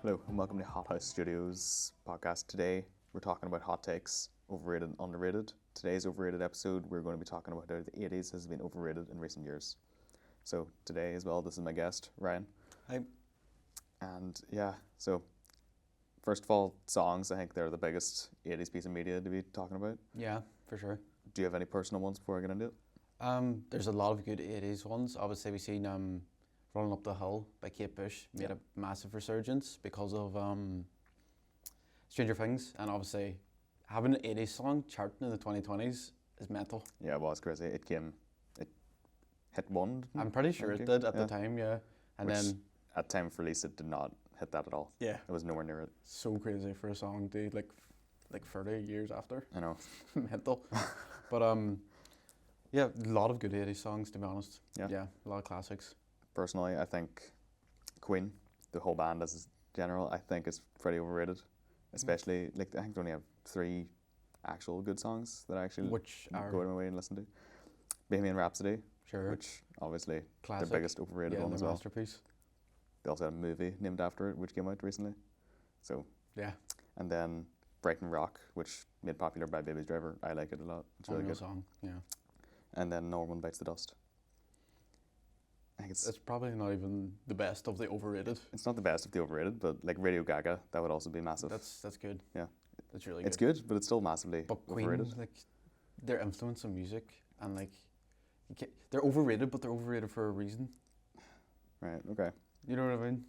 Hello and welcome to Hothouze Studios podcast. Today we're talking about hot takes, overrated and underrated. Today's overrated episode we're going to be talking about how the 80s has been overrated in recent years. So today as well, this is my guest, Ryan. Hi. And yeah, so first of all, songs, I think they're the biggest 80s piece of media to be talking about. Yeah, for sure. Do you have any personal ones before I get into it? There's a lot of good 80s ones. Obviously, we've seen Running Up the Hill by Kate Bush made a massive resurgence because of Stranger Things, and obviously having an 80s song charting in the 2020s is mental. Yeah, it was crazy. It hit one. I'm pretty sure it did at the time, yeah. And which, then at time of release, it did not hit that at all. Yeah. It was nowhere near it. So crazy for a song, dude, like 30 years after. I know. Mental. But yeah, a lot of good 80s songs, to be honest. Yeah, a lot of classics. Personally, I think Queen, the whole band as general, I think is pretty overrated. Especially, I think they only have 3 actual good songs that I actually go out of my way and listen to. Bohemian Rhapsody, sure, which obviously classic. the biggest overrated one as well. Masterpiece. They also had a movie named after it, which came out recently. So yeah, and then Brighton Rock, which made popular by Baby's Driver. I like it a lot. It's really good song. Yeah. And then No One Bites the Dust. I think it's probably not even the best of the overrated. It's not the best of the overrated, but like Radio Gaga, that would also be massive. That's good. Yeah, that's really good. It's good, but it's still massively overrated. Queen, like their influence on music and like they're overrated, but they're overrated for a reason. Right. Okay. You know what I mean?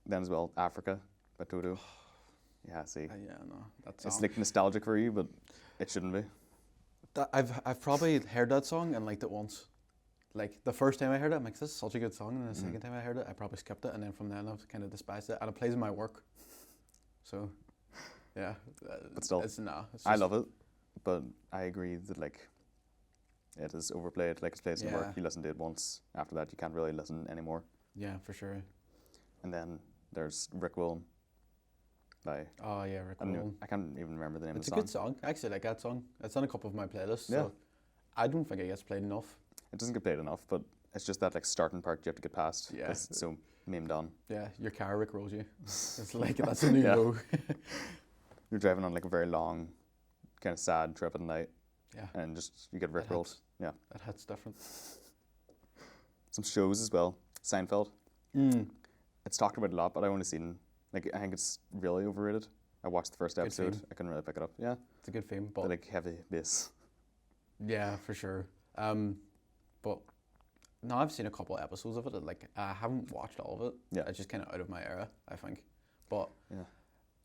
Then as well, Africa by Toto. Yeah. See. Yeah. No. That's. It's like nostalgic for you, but it shouldn't be. I've probably heard that song and liked it once. Like the first time I heard it, I'm like, this is such a good song. And the second time I heard it, I probably skipped it. And then from then I've kind of despised it. And it plays in my work. So, yeah. But still, I love it. But I agree that like, it is overplayed. Like it plays in work. You listen to it once. After that, you can't really listen anymore. Yeah, for sure. And then there's Rick Willen. Rick Willen. I can't even remember the name of the song. It's a good song. I actually like that song. It's on a couple of my playlists. Yeah. So I don't think it gets played enough. It doesn't get played enough, but it's just that like starting part you have to get past. Yeah. It's so memed on. Yeah, your car Rick rolls you. It's like that's a new low. You're driving on like a very long, kind of sad trip at night. Yeah. And just you get Rick rolled. Yeah. That hits different. Some shows as well. Seinfeld. It's talked about a lot, but I only seen I think it's really overrated. I watched the first episode. I couldn't really pick it up. Yeah. It's a good theme, but like heavy bass. Yeah, for sure. But no, I've seen a couple of episodes of it. Like I haven't watched all of it. Yeah. It's just kind of out of my era, I think. But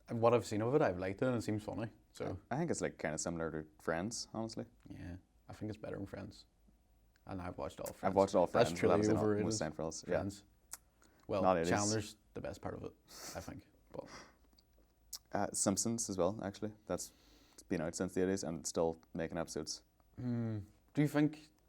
what I've seen of it, I've liked it, and it seems funny. So I think it's like kind of similar to Friends, honestly. Yeah, I think it's better than Friends. And I've watched all Friends. I've watched all Friends. That's truly overrated. Most Seinfeld's. Friends. Well, Chandler's the best part of it, I think. But Simpsons as well, actually. It's been out since the 80s and it's still making episodes.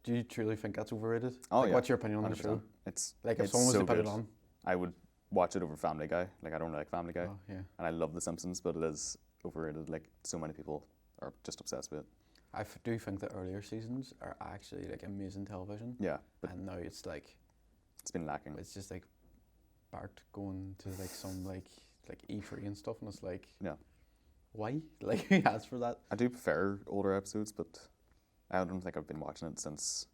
Do you truly think that's overrated? Oh, like, what's your opinion on the show? It's like if someone was to put it on, I would watch it over Family Guy. Like I don't like Family Guy, and I love The Simpsons, but it is overrated. Like so many people are just obsessed with it. I do think the earlier seasons are actually like amazing television. Yeah, but and now it's like it's been lacking. It's just like Bart going to like some like E3 and stuff, and it's like why? Like who asked for that? I do prefer older episodes, but I don't think I've been watching it since.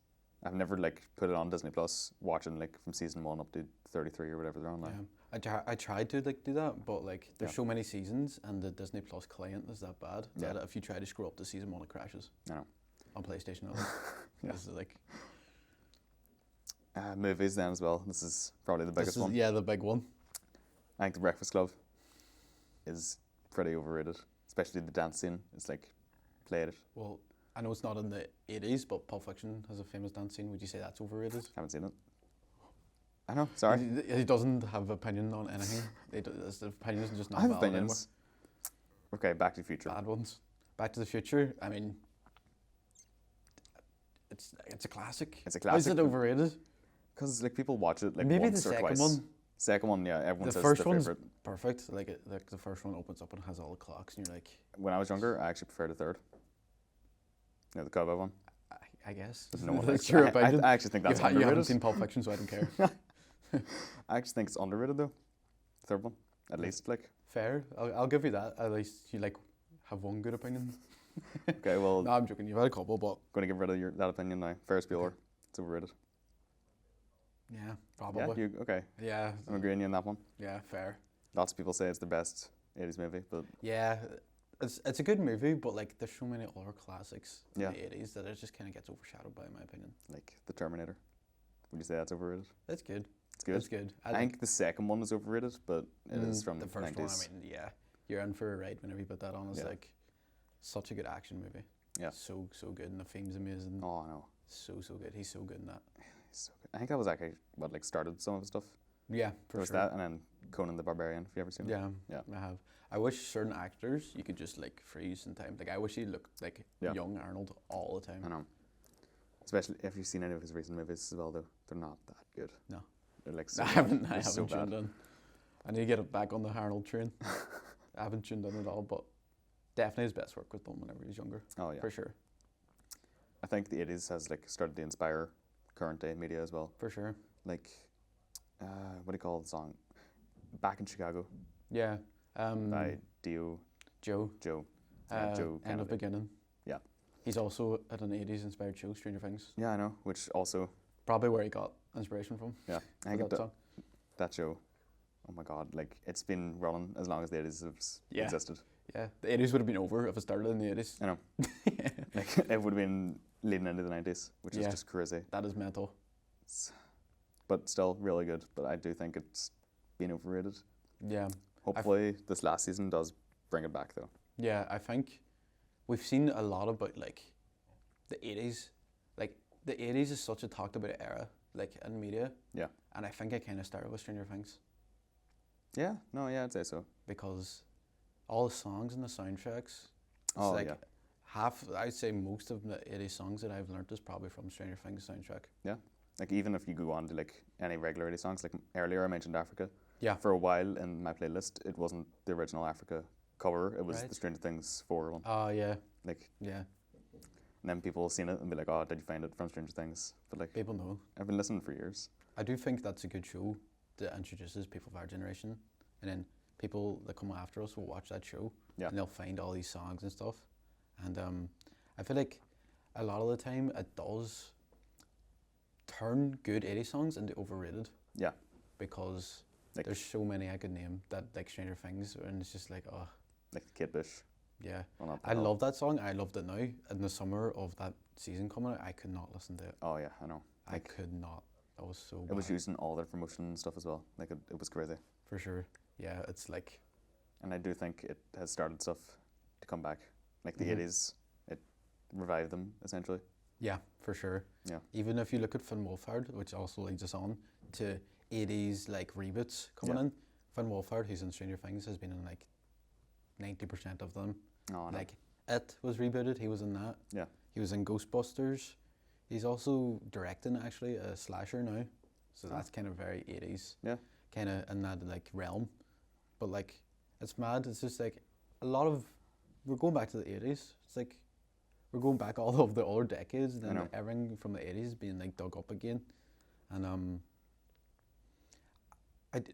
I've never like put it on Disney Plus, watching like from season 1 up to 33 or whatever they're on now. I tried to like do that, but like there's so many seasons, and the Disney Plus client is that bad that if you try to scroll up to season 1, it crashes. I know. On PlayStation. This is like movies then as well. This is probably the biggest one. Yeah, the big one. I think The Breakfast Club is pretty overrated, especially the dance scene. It's like played it. Well, I know it's not in the 80s, but Pulp Fiction has a famous dance scene. Would you say that's overrated? Haven't seen it. I know, sorry. He doesn't have opinion on anything. His opinion is just not valid valid opinions. Anymore. Okay, Back to the Future. Bad ones. Back to the Future, I mean, it's a classic. It's a classic. Why is it overrated? Because like people watch it like maybe once or twice. Second one, yeah, everyone says it's their favorite. The first one's perfect. Like the first one opens up and has all the clocks, and you're like. When I was younger, I actually preferred the third. You know, the cowboy one. I guess. No one That's likes your it. opinion. I actually think that's You underrated. haven't seen Pulp Fiction, so I don't care. I actually think it's underrated though. Third one, at least. Like, Fair. I'll give you that. At least you like have one good opinion. okay, well, No, I'm joking. You've had a couple, but going to get rid of that opinion now. Ferris Bueller, it's overrated. yeah, probably. Yeah, you okay? Yeah, I'm agreeing you on that one. yeah, fair. Lots of people say it's the best 80s movie, but Yeah, it's a good movie, but like there's so many other classics in Yeah. the 80s that it just kind of gets overshadowed by, in my opinion. like The Terminator, would you say that's overrated? It's good. It's good. It's good. I think the second one is overrated, but it is from the first 90s. one. I mean, yeah, you're in for a ride whenever you put that on. It's Yeah. like such a good action movie. Yeah. So good, and the theme's amazing. Oh, I know. So good. He's so good in that. He's so good. I think that was actually what like started some of the stuff. Yeah, There for was sure. that, and then Conan the Barbarian. Have you ever seen it? Yeah, Yeah. I have. I wish certain actors you could just like freeze in time. Like I wish he looked like Yeah. young Arnold all the time. I know. Especially if you've seen any of his recent movies as well, though. They're not that good. No. They're like so I bad. haven't. They're I so haven't tuned bad. in. I need to get it back on the Arnold train. I haven't tuned in at all, but definitely his best work was done whenever he was younger, Oh yeah. for sure, I think the 80s has like started to inspire current day media as well. for sure. Like, what do you call the song? Back in Chicago Yeah. by Dio Joe. Joe. End kind of beginning. Yeah. He's also at an 80s inspired show, Stranger Things. Yeah, I know. Which also, Probably where he got inspiration from. yeah, I for think that song. that show. Oh my God! Like it's been running as long as the 80s have Yeah. existed. Yeah, the 80s would have been over if it started in the 80s. I know. Like it would have been leading into the 90s, which is Yeah. just crazy. That is mental. But still really good. But I do think it's been overrated. Yeah. Hopefully this last season does bring it back though. Yeah, I think we've seen a lot about like the 80s. Like the 80s is such a talked about era, like in media. Yeah. And I think it kind of started with Stranger Things Yeah, no, yeah, I'd say so. because all the songs and the soundtracks. It's Oh, like yeah. half. I'd say most of the 80s songs that I've learnt is probably from Stranger Things soundtrack. Like even if you go on to like any regular 80s songs, like earlier I mentioned Africa. Yeah. For a while in my playlist, it wasn't the original Africa cover. It was Right. the Stranger Things 4 one. Oh yeah, Like, yeah. and then people will seen it and be like, "Oh, did you find it from Stranger Things?" But like, People know. I've been listening for years. I do think that's a good show that introduces people of our generation, and then people that come after us will watch that show, Yeah. and they'll find all these songs and stuff. And I feel like a lot of the time it does turn good 80s songs into overrated. Yeah. Because Like- there's so many I could name that like Stranger Things, and it's just like, oh Like Kate Bush. yeah. Run Up the I Hill. love that song. I loved it now. In the summer of that season coming out, I could not listen to it. Oh yeah, I know. I Like, could not. That was so it was bad. using all their promotion and stuff as well. Like it was crazy. For sure. Yeah, it's like And I do think it has started stuff to come back. Like the Mhm. 80s, it revived them essentially. yeah, for sure. Yeah. Even if you look at Finn Wolfhard, which also leads us on to 80s like reboots coming Yeah. in. Finn Wolfhard, who's in Stranger Things, has been in like 90% of them. Oh, I know. Like It was rebooted. He was in that. Yeah. He was in Ghostbusters. He's also directing actually a slasher now, so Oh. that's kind of very 80s. Yeah. Kind of in that like realm, but like it's mad. It's just like a lot of we're going back to the 80s. It's like we're going back all of the other decades, and I then know. everything from the 80s being like dug up again, and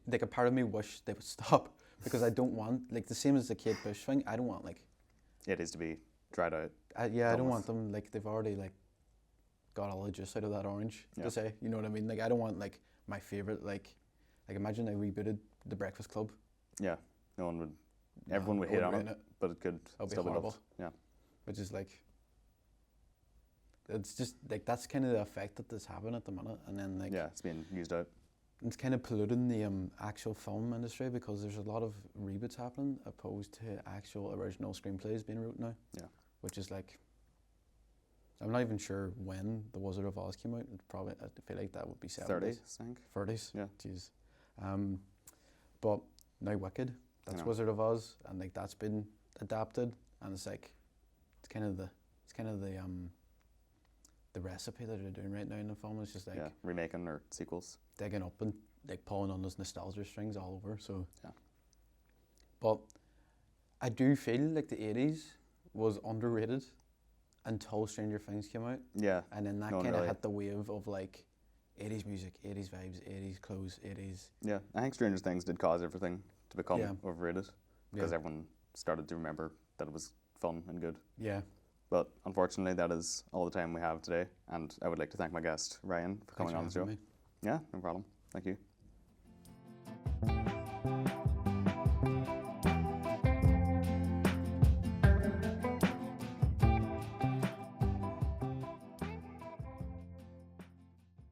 like a part of me wish they would stop because I don't want like the same as the Kate Bush thing. I don't want like. It is to be dried out. I Done don't with. want them like they've already like got all the juice out of that orange Yeah. to say, you know what I mean? Like I don't want like my favorite like imagine they rebooted The Breakfast Club. Yeah. No one would. No, Everyone would I hate on wouldn't it, rate but it could That'd be still be horrible. loved. Yeah. Which is like it's just like that's kind of the effect that this having at the minute, and then like Yeah, it's being used out. it's kind of polluting the actual film industry because there's a lot of reboots happening opposed to actual original screenplays being wrote now. Yeah. Which is like, I'm not even sure when The Wizard of Oz came out. It's probably I feel like that would be 70s, 30s, I think. 30s. Yeah. Jeez. But now Wicked, that's know. Wizard of Oz, and like that's been adapted, and it's like it's kind of the recipe that they're doing right now in the film is just like Yeah, remaking or sequels. digging up and like pulling on those nostalgia strings all over. So Yeah. But I do feel like the 80s was underrated until Stranger Things came out. Yeah. And then that No one kind of really- hit the wave of like 80s music, 80s vibes, 80s clothes, 80s. Yeah, I think Stranger Things did cause everything to become Yeah. overrated because Yeah. everyone started to remember that it was fun and good. Yeah. But unfortunately, that is all the time we have today, and I would like to thank my guest, Ryan, for coming on the Thanks for show. having me. Yeah, no problem. Thank you.